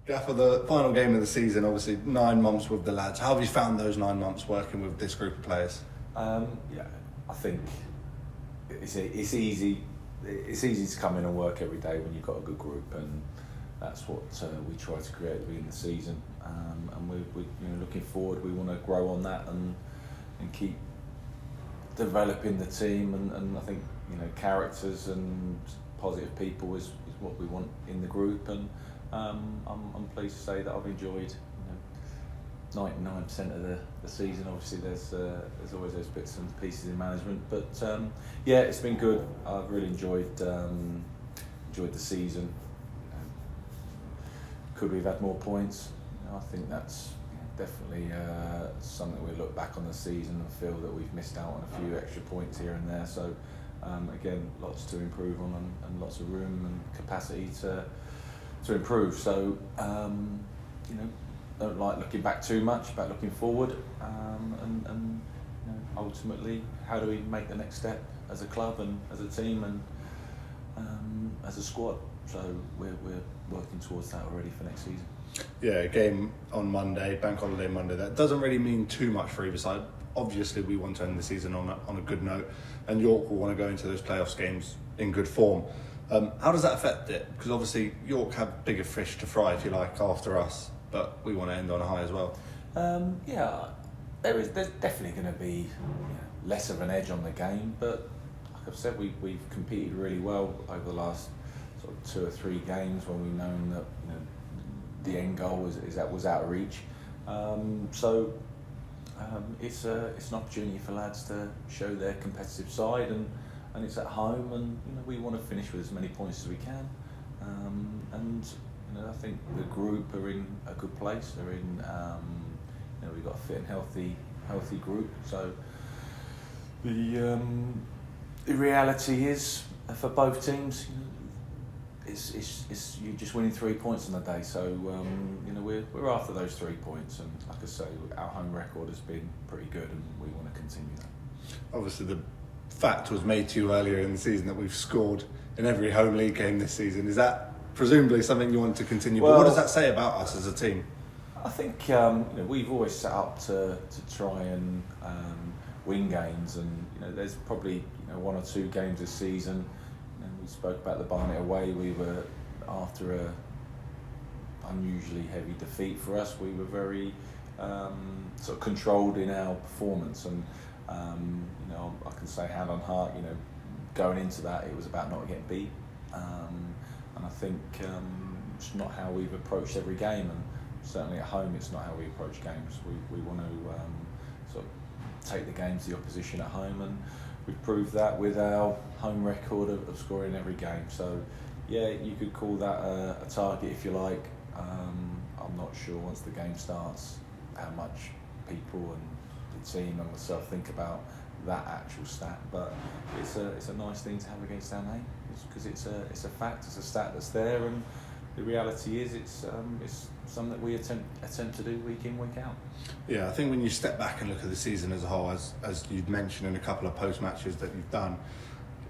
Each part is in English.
Gaffer, the final game of the season, obviously 9 months with the lads. How have you found those 9 months working with this group of players? Yeah, I think it's easy. It's easy to come in and work every day when you've got a good group, and that's what we try to create at the beginning of the season. And we looking forward, we want to grow on that and keep developing the team. And I think characters and positive people is what we want in the group. And I'm pleased to say that I've enjoyed 99% of the season. Obviously there's always those bits and pieces in management, but yeah, it's been good. I've really enjoyed the season. Could we have had more points? I think that's definitely something we look back on the season and feel that we've missed out on a few extra points here and there. So again, lots to improve on and lots of room and capacity to improve. So don't like looking back too much, about looking forward, and ultimately, how do we make the next step as a club and as a team and as a squad? So we're working towards that already for next season. Yeah, a game on Monday, bank holiday Monday. That doesn't really mean too much for either side. Obviously, we want to end the season on a good note, and York will want to go into those playoffs games in good form. How does that affect it? Because obviously York have bigger fish to fry, if you like, after us, but we want to end on a high as well. Yeah, there's definitely going to be less of an edge on the game, but like I've said, we've competed really well over the last sort of 2 or 3 games when we've known that the end goal was out of reach. So it's an opportunity for lads to show their competitive side, and it's at home, and we want to finish with as many points as we can. And I think the group are in a good place. They're in we've got a fit and healthy group. So the reality is for both teams, it's you just winning 3 points on the day. So we're after those 3 points, and like I say, our home record has been pretty good, and we want to continue that. Obviously, the fact was made to you earlier in the season that we've scored in every home league game this season. Is that presumably something you want to continue? Well, but what does that say about us as a team? I think we've always set up to try and win games, and there's probably 1 or 2 games this season. We spoke about the Barnet away. We were after a unusually heavy defeat for us. We were very sort of controlled in our performance, and I can say hand on heart, going into that, it was about not getting beat, and I think it's not how we've approached every game, and certainly at home it's not how we approach games. We want to sort of take the game to the opposition at home, and we've proved that with our home record of scoring every game. So yeah, you could call that a target if you like. I'm not sure once the game starts how much people and the team and myself think about that actual stat, but it's a nice thing to have against our name, because it's a fact, it's a stat that's there, and the reality is it's something that we attempt to do week in, week out. Yeah, I think when you step back and look at the season as a whole, as you'd mentioned in a couple of post matches that you've done,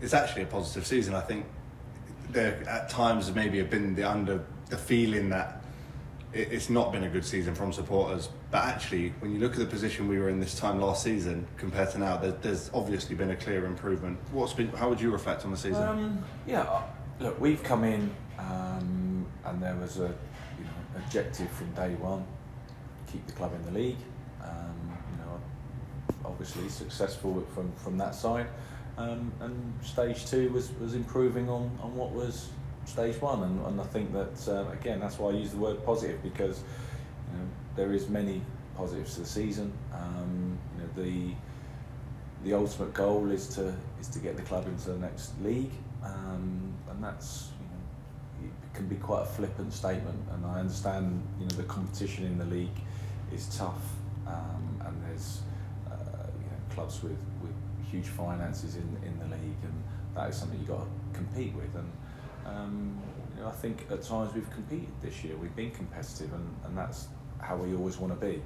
it's actually a positive season. I think there at times maybe have been the feeling that it's not been a good season from supporters, but actually when you look at the position we were in this time last season compared to now, there's obviously been a clear improvement. How would you reflect on the season? Look, we've come in and there was a objective from day one: keep the club in the league. Obviously successful from that side, and stage 2 was improving on what was stage 1, and I think that again, that's why I use the word positive, because there is many positives to the season. The ultimate goal is to get the club into the next league, and that's it can be quite a flippant statement, and I understand the competition in the league is tough, and there's clubs with huge finances in the league, and that is something you've got to compete with, and I think at times we've competed this year, we've been competitive, and that's how we always want to be.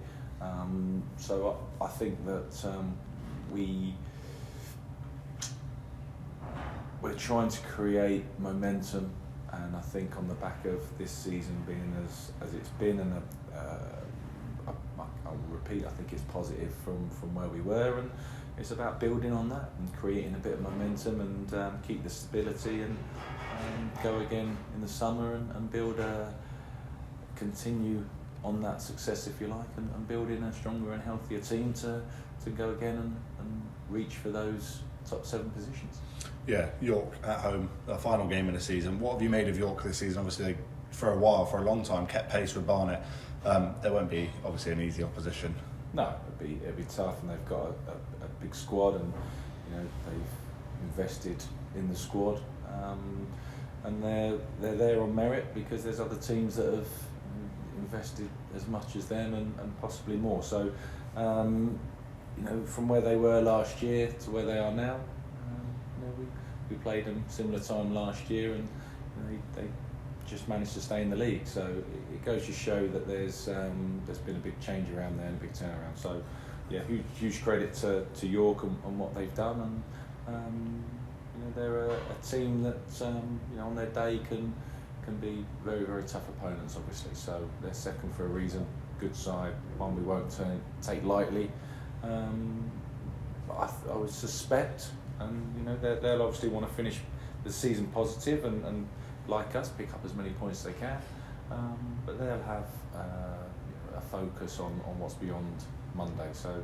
So I think that we're trying to create momentum and I think on the back of this season being as it's been, and I'll repeat, I think it's positive from where we were, and it's about building on that and creating a bit of momentum and keep the stability and go again in the summer and continue on that success, if you like, and building a stronger and healthier team to go again and reach for those top 7 positions. Yeah, York at home, the final game of the season. What have you made of York this season? Obviously, they, for a long time, kept pace with Barnet. There won't be obviously an easy opposition. No, it'd be tough, and they've got a big squad, and they've invested in the squad, and they're there on merit because there's other teams that have invested as much as them and possibly more. So, from where they were last year to where they are now, we played them similar time last year, and they just managed to stay in the league. So it goes to show that there's been a big change around there and a big turnaround. So yeah, huge credit to York and what they've done, and they're a team that on their day can be very, very tough opponents, obviously. So they're second for a reason. Good side, one we won't take lightly. But I would suspect, and they'll obviously want to finish the season positive and like us, pick up as many points as they can. But they'll have a focus on what's beyond Monday. So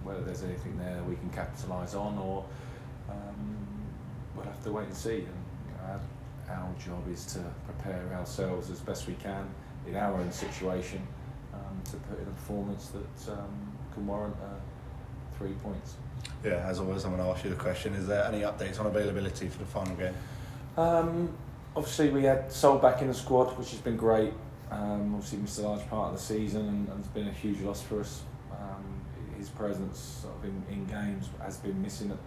whether there's anything there we can capitalise on, or we'll have to wait and see. And our job is to prepare ourselves as best we can in our own situation to put in a performance that can warrant 3 points. Yeah, as always, I'm going to ask you the question: is there any updates on availability for the final game? Obviously, we had Sol back in the squad, which has been great. Obviously, missed a large part of the season, and it's been a huge loss for us. His presence sort of in games has been missing,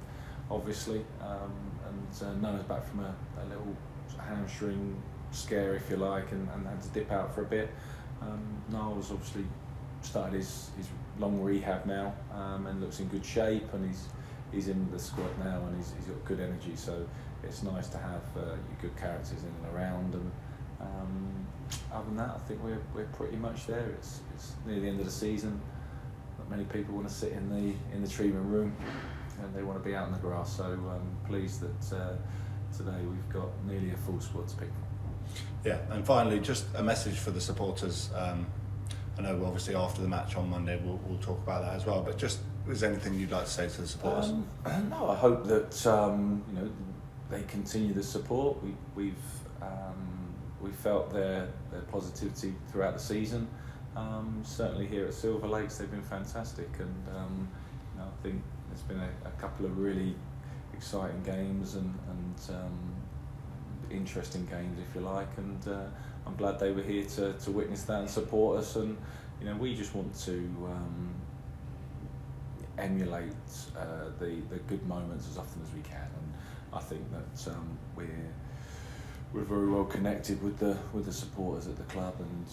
obviously. And Noah's back from a little hamstring scare, if you like, and had to dip out for a bit. Niall's obviously started his long rehab now, and looks in good shape, and he's in the squad now, and he's got good energy. So it's nice to have your good characters in and around. And other than that, I think we're pretty much there. It's near the end of the season. Not many people want to sit in the treatment room, and they want to be out in the grass. So I'm pleased that today we've got nearly a full squad to pick from. Yeah, and finally, just a message for the supporters. I know obviously after the match on Monday we'll talk about that as well, but just, is there anything you'd like to say to the supporters? No, I hope that they continue the support. We've felt their positivity throughout the season. Certainly here at Silver Lakes, they've been fantastic, and I think there's been a couple of really exciting games and interesting games, if you like, and I'm glad they were here to witness that and support us. And we just want to emulate the good moments as often as we can, and I think that we're very well connected with the supporters at the club, and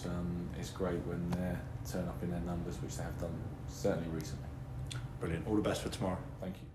it's great when they turn up in their numbers, which they have done certainly recently. Brilliant. All the best for tomorrow. Thank you.